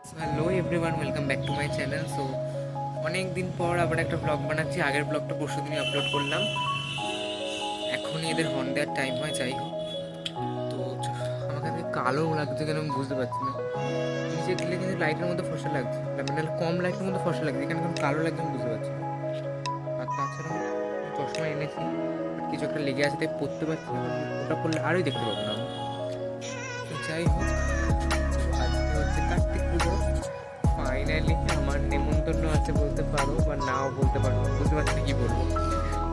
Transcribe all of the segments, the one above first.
Hello everyone, welcome back to my channel. So অনেক দিন পর আবার একটা ব্লগ বানাচ্ছি। আগের ব্লগটা পরশু দিনই আপলোড করলাম। এখনই এদের হর্ন দেওয়ার টাইম হয়, যাই হোক। তো আমাকে আজকে কালো লাগছে কেন আমি বুঝতে পারছি না। নিচে দিলে কিন্তু লাইটের মধ্যে ফসা লাগছে, মানে কম লাইটের মধ্যে ফসা লাগছে, এখানে কেন কালো লাগছে আমি বুঝতে পারছি না। আর তাছাড়া আমি চশমা এনেছি, বাট কিছু একটা লেগে আছে তাই পরতে পারছি না। ওটা পরলে আরোই দেখতে পাবো না আমি। তো যাই হোক, আজকে হচ্ছে কার্তিক পুজো। ফাইনালি আমার নেমন্তন্ন আছে বলতে পারো, বা নাও বলতে পারো, বুঝতে পারছি না কী বলবো।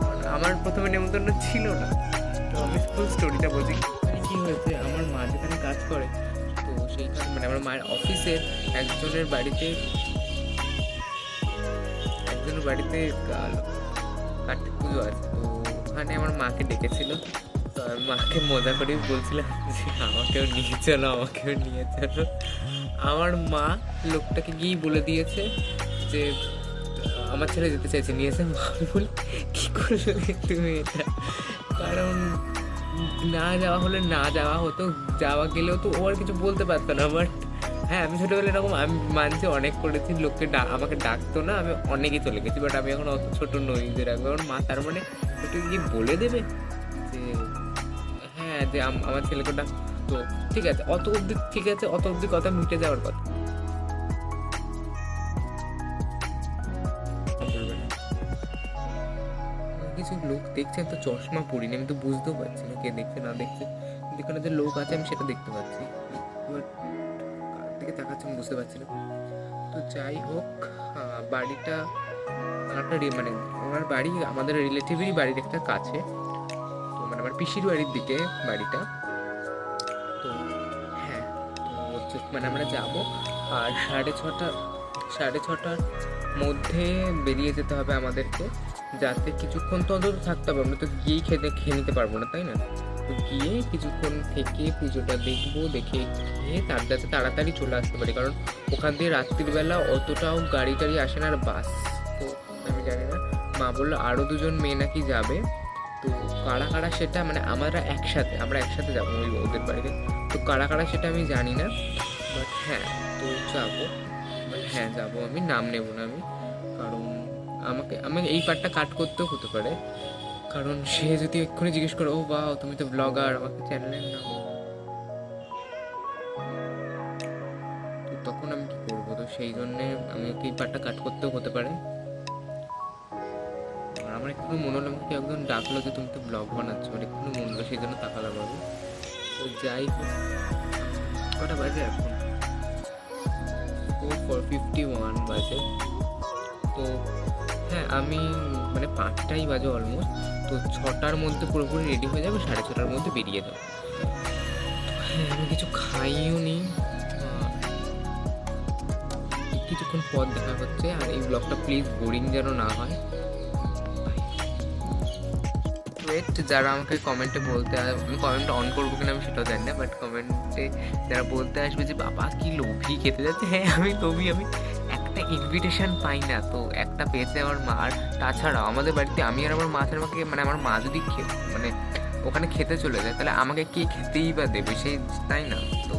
কারণ আমার প্রথমে নেমন্তন্ন ছিল না। তো আমি ফুল স্টোরিটা বলছি। মানে কী হয়েছে, আমার মা যেখানে কাজ করে, তো সেইখানে মানে আমার মায়ের অফিসের একজনের বাড়িতে কার্তিক পুজো আছে। তো ওখানে আমার মাকে ডেকেছিল। তো আমি মাকে মজা করেই বলছিলাম যে আমাকেও নিয়ে চলো, আমাকেও নিয়ে চলো। আমার মা লোকটাকে গিয়েই বলে দিয়েছে যে আমার ছেলে যেতে চাইছে, নিয়েছে। মা বলে কী করলে তুমি এটা? কারণ না যাওয়া হলে না যাওয়া হতো, যাওয়া গেলেও তো ও আর কিছু বলতে পারতো না। বাট হ্যাঁ, আমি ছোটোবেলায় এরকম আমি মানছি অনেক করেছি, লোককে আমাকে ডাকতো না, আমি অনেকই চলে গেছি। বাট আমি এখন অত ছোটো নই যে রাখবো। আমার মা তার মানে একটু কি বলে দেবে যে হ্যাঁ, যে আমার ছেলেকে ডাক। তো ঠিক আছে, অত অবধি ঠিক আছে, অত অবধি কথা মিটে যাওয়ার কথা। বলবে না। কিছু লোক দেখছেন, তো চশমা পরিনি, আমি তো বুঝতেও পারছি না কে দেখছে না দেখছে। কিন্তু এখানে যে লোক আছে আমি সেটা দেখতে পাচ্ছি। এবার কার দিকে তাকাচ্ছে আমি বুঝতে পারছি না। তো যাই হোক, বাড়িটা একটা মানে ওনার বাড়ি আমাদের রিলেটিভেরই বাড়ির একটা কাছে। তো মানে আমার পিসির বাড়ির দিকে বাড়িটা। তো হ্যাঁ, তো হচ্ছে মানে আমরা যাবো। আর 6:30টার মধ্যে বেরিয়ে যেতে হবে আমাদেরকে, যাতে কিছুক্ষণ তো অন্তত থাকতে হবে। আমরা তো গিয়েই খেয়ে নিতে পারবো না, তাই না? তো গিয়ে কিছুক্ষণ থেকে পুজোটা দেখবো, দেখে খেয়ে তার যাতে তাড়াতাড়ি চলে আসতে পারি। কারণ ওখান দিয়ে রাত্রিবেলা অতটাও গাড়ি টাড়ি আসে না, আর বাস তো আমি জানি না। মা বললো আরও দুজন মেয়ে নাকি যাবে। তো কারা কারা সেটা মানে আমরা একসাথে যাবো ওই ওদের বাড়িতে। তো কারা কারা সেটা আমি জানি না, বাট হ্যাঁ, তো যাবো। বাট হ্যাঁ, যাবো আমি, নাম নেব না আমি। কারণ আমি এই পার্টটা কাট করতেও হতে পারে। কারণ সে যদি এক্ষুনি জিজ্ঞেস করো, ও বাহ তুমি তো ব্লগার, আমাকে চ্যানেলের নাম, তো তখন আমি কি করবো? তো সেই জন্যে আমি এই পার্টটা কাট করতেও হতে পারে। আর আমার একটু মনে হলো, আমাকে একজন ডাকলো যে তুমি তো ব্লগ বানাচ্ছো, আর একটু মনে হলো, সেই জন্য তাকালাম আমি। তো যাই হোক, কটা বাজে এখন? 4:51 বাজে। তো হ্যাঁ, আমি মানে 5টাই বাজে অলমোস্ট। তো 6টার মধ্যে পুরোপুরি রেডি হয়ে যাবে, 6:30টার মধ্যে বেরিয়ে যাবো। হ্যাঁ, আমি কিছু খাইও নি। কিছুক্ষণ পর দেখা হচ্ছে। আর এই ব্লগটা প্লিজ বোরিং যেন না হয়। ওয়েট, যারা আমাকে কমেন্টে বলতে আমি কমেন্ট অন করবো কিনা আমি সেটাও জানি না, বাট কমেন্টে যারা বলতে আসবে যে বাবা কি লোভী খেতে যাচ্ছে, হ্যাঁ আমি লোভী। আমি একটা ইনভিটেশন পাই না, তো একটা পেয়েছে আমার মা। আর তাছাড়াও আমাদের বাড়িতে আমি আর আমার মা ছাড়া আমাকে মানে আমার মা যদি মানে ওখানে খেতে চলে যায়, তাহলে আমাকে কে খেতেই বা দেবে সেই, তাই না? তো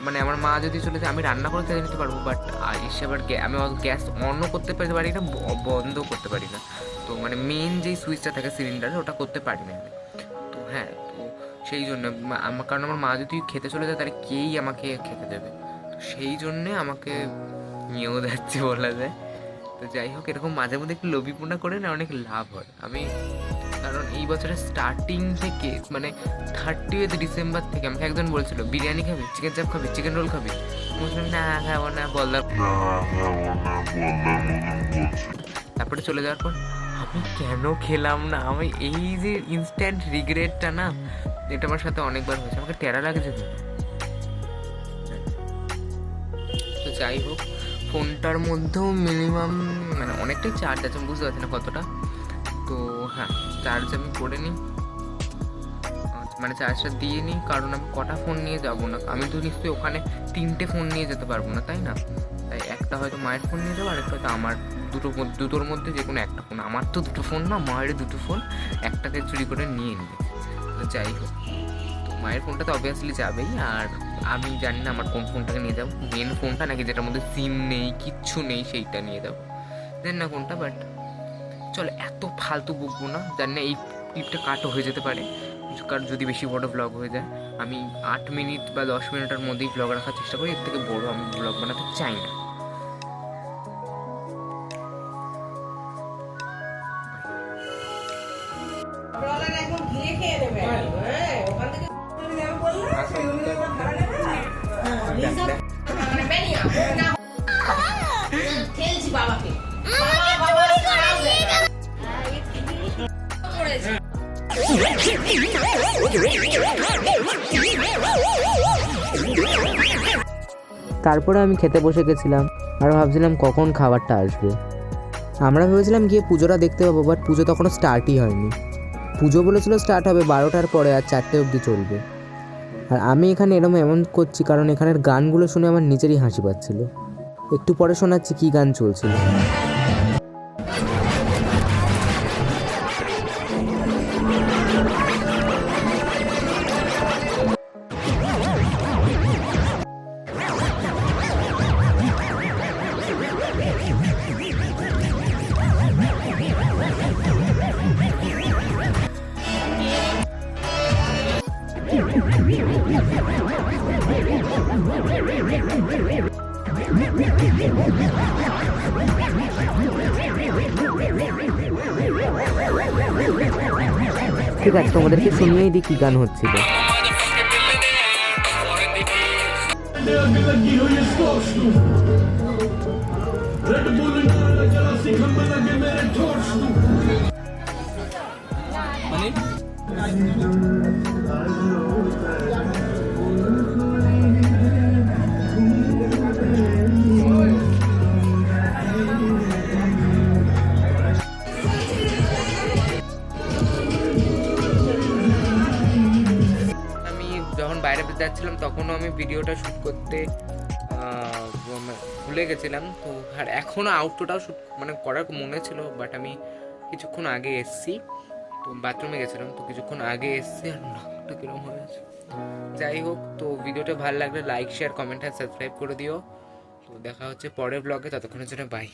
মানে আমার মা যদি চলে যায়, আমি রান্না করে খেতে নিতে পারবো, বাট এসে আবার আমি গ্যাস অনও করতে পারি না, বন্ধ করতে পারি না। তো মানে মেন যেই সুইচটা থাকে সিলিন্ডারে, ওটা করতে পারি না আমি। তো হ্যাঁ, তো সেই জন্য আমার, কারণ আমার মা যদি খেতে চলে যায় তাহলে কেই আমাকে খেতে দেবে। তো সেই জন্যে আমাকে নিয়েও যাচ্ছে বলা যায়। তো যাই হোক, এরকম মাঝে মধ্যে একটু লোভীপনা করে না অনেক লাভ হয়। আমি কারণ এই বছরের স্টার্টিং থেকে মানে 30th ডিসেম্বর থেকে আমাকে একজন বলছিল বিরিয়ানি খাবি, চিকেন চাপ খাবি, চিকেন রোল খাবি। বলছিলাম না খাবো না, বললাম। তারপরে চলে যাওয়ার পর আমি কেন খেলাম না, আমি এই যে ইনস্ট্যান্ট রিগ্রেটটা না, এটা আমার সাথে অনেকবার হয়েছে। আমাকে টেরা লাগছে তো। তো যাই হোক, ফোনটার মধ্যেও মিনিমাম মানে অনেকটাই চার্জ আছে, আমি বুঝতে পারছি না কতটা। তো হ্যাঁ, চার্জ আমি করে নিই, মানে চার্জটা দিয়ে নিই। কারণ আমি কটা ফোন নিয়ে যাবো না, আমি তো নিশ্চয়ই ওখানে 3টে ফোন নিয়ে যেতে পারবো না, তাই না? তাই একটা হয়তো মায়ের ফোন নিয়ে যাবো, আর একটা হয়তো আমার। দুটোর মধ্যে যে কোনো একটা ফোন। আমার তো দুটো ফোন না, মায়ের দুটো ফোন, একটাকে চুরি করে নিয়ে নিয়ে। তো যাই হোক, তো মায়ের ফোনটা তো অবভিয়াসলি যাবেই। আর আমি জানি না আমার কোন ফোনটাকে নিয়ে যাবো, মেন ফোনটা নাকি যেটার মধ্যে সিম নেই কিচ্ছু নেই সেইটা নিয়ে যাবো, জানি না কোনটা। বাট চলো এত ফালতু বকবো না, জানি না এই ক্লিপটা কাটও হয়ে যেতে পারে, কারণ যদি বেশি বড় ব্লগ হয়ে যায়। আমি 8 মিনিট বা 10 মিনিটের মধ্যেই ব্লগ রাখার চেষ্টা করি, এর থেকে বড় আমি ব্লগ বানাতে চাই না। তারপরে আমি খেতে বসে গেছিলাম আর ভাবছিলাম কখন খাবারটা আসবে। আমরা ভেবেছিলাম গিয়ে পুজোটা দেখতে পাবো, বাট পুজো তখনও স্টার্টই হয়নি। পুজো বলেছিল স্টার্ট হবে 12টার পরে আর 4টে অবধি চলবে। আর আমি এখানে এমন করছি কারণ এখানের গানগুলো শুনে আমার নিজেরই হাসি পাচ্ছিল। একটু পরে শোনাচ্ছি কী গান চলছিল। ঠিক আছে, তোমাদেরকে শুনিয়েই দিই কী গান হচ্ছিল। যখন বাইরে যাচ্ছিলাম তখনও আমি ভিডিওটা শ্যুট করতে ভুলে গেছিলাম। তো আর এখনও আউটরোটাও শ্যুট করার মনে ছিল, বাট আমি কিছুক্ষণ আগে এসছি, তো বাথরুমে গেছিলাম, তো কিছুক্ষণ আগে এসছি আর নাকটা কিরম হয়েছে। যাই হোক, তো ভিডিওটা ভালো লাগলে লাইক শেয়ার কমেন্ট আর সাবস্ক্রাইব করে দিও। তো দেখা হচ্ছে পরের ব্লগে, ততক্ষণের জন্য বাই।